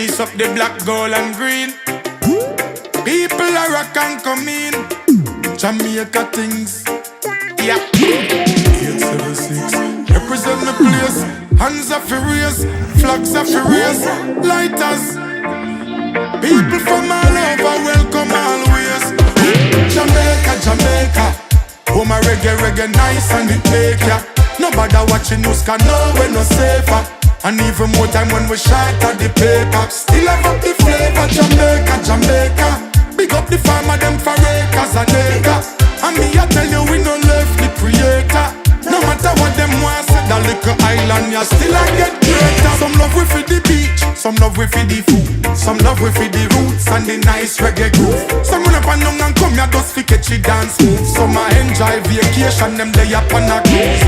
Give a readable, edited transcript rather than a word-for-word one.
Ice up the black, gold and green. People are rock and come in. Jamaica things. Yeah. 876. Represent the place. Hands are furious. Flags are furious. Lighters. People from all over welcome always. Jamaica, Jamaica. Oh my reggae nice and it make ya. Nobody watching us can know we're no safer. And even more time when we shot at the paper. Still have up the flavor. Jamaica, Jamaica. Big up the farmer them for acres and acres. And me I tell you we no left the creator. No matter what them want say, that little island ya still I get greater. Some love we for the beach, some love we for the food, some love we for the roots and the nice reggae groove. Some run up and down and come ya just fi catchy dance move. Some I enjoy vacation them day up on a cruise.